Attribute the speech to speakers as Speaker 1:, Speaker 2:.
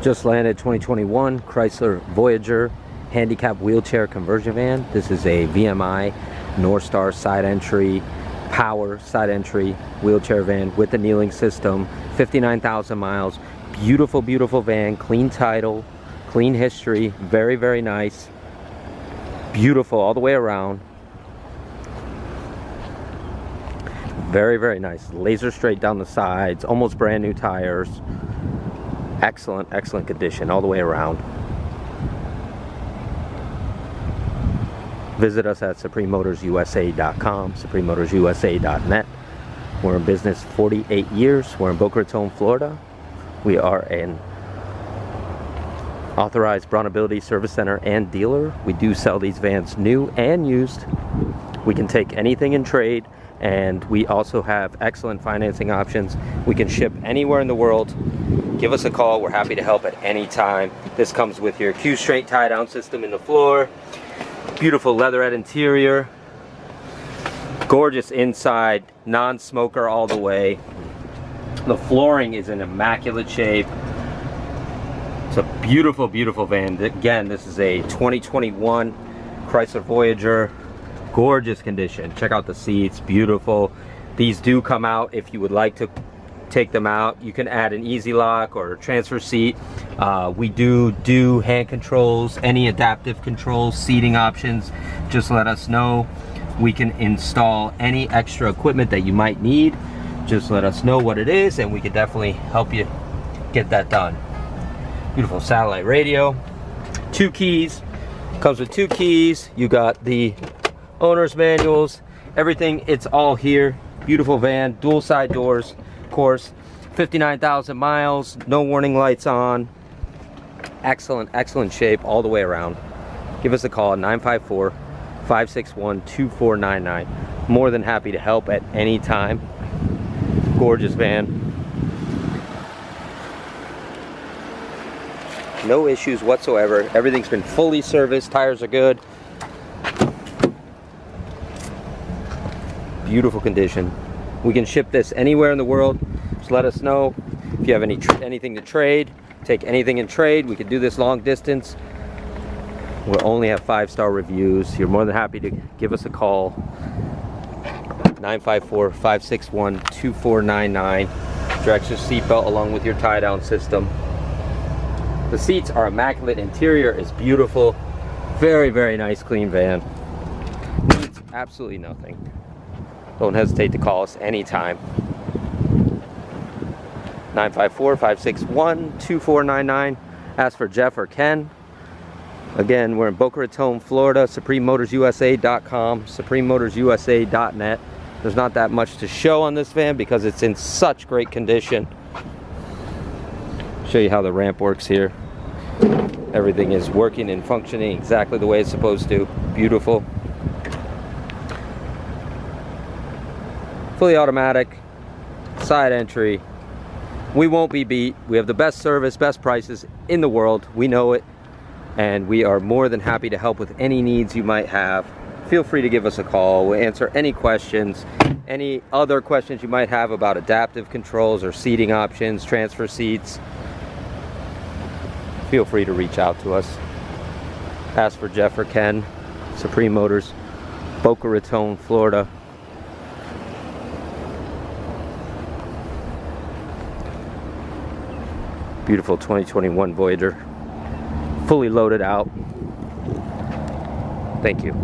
Speaker 1: Just landed 2021 Chrysler Voyager Handicap wheelchair conversion van. This is a VMI Northstar side entry, power side entry wheelchair van with the kneeling system. 59,000 miles. Beautiful, beautiful van. Clean title, clean history. Very, very nice. Beautiful all the way around. Very, very nice. Laser straight down the sides. Almost brand new tires. Excellent, excellent condition all the way around. Visit us at suprememotorsusa.com, suprememotorsusa.net. We're in business 48 years. We're in Boca Raton, Florida. We are an authorized Brownability service center and dealer. We do sell these vans new and used. We can take anything in trade, and we also have excellent financing options. We can ship anywhere in the world. Give us a call. We're happy to help at any time. This comes with your Q-straight tie-down system in the floor. Beautiful leatherette interior. Gorgeous inside. Non-smoker all the way. The flooring is in immaculate shape. It's a beautiful, beautiful van. Again, this is a 2021 Chrysler Voyager. Gorgeous condition. Check out the seats. Beautiful. These do come out if you would like to take them out. You can add an easy lock or a transfer seat. We do hand controls, any adaptive controls, seating options. Just let us know. We can install any extra equipment that you might need. Just let us know what it is and we can definitely help you get that done. Beautiful satellite radio. 2 keys. Comes with 2 keys. You got the owner's manuals. Everything, it's all here. Beautiful van. Dual side doors. Course, 59,000 miles, no warning lights on. Excellent, excellent shape all the way around. Give us a call at 954-561-2499. More than happy to help at any time. Gorgeous van. No issues whatsoever. Everything's been fully serviced. Tires are good. Beautiful condition. We can ship this anywhere in the world. Just let us know if you have anything to trade. Take anything in trade. We can do this long distance. We'll only have 5-star reviews. You're more than happy to give us a call. 954-561-2499. Direct your seatbelt along with your tie-down system. The seats are immaculate. Interior is beautiful. Very, very nice, clean van. Needs absolutely nothing. Don't hesitate to call us anytime. 954-561-2499. Ask for Jeff or Ken. Again, we're in Boca Raton, Florida. suprememotorsusa.com, suprememotorsusa.net. There's not that much to show on this van because it's in such great condition. Show you how the ramp works here. Everything is working and functioning exactly the way it's supposed to. Beautiful. Fully automatic, side entry. We won't be beat. We have the best service, best prices in the world. We know it, and we are more than happy to help with any needs you might have. Feel free to give us a call. We'll answer any questions, any other questions you might have about adaptive controls or seating options, transfer seats. Feel free to reach out to us. Ask for Jeff or Ken. Supreme Motors, Boca Raton, Florida. Beautiful 2021 Voyager, fully loaded out. Thank you.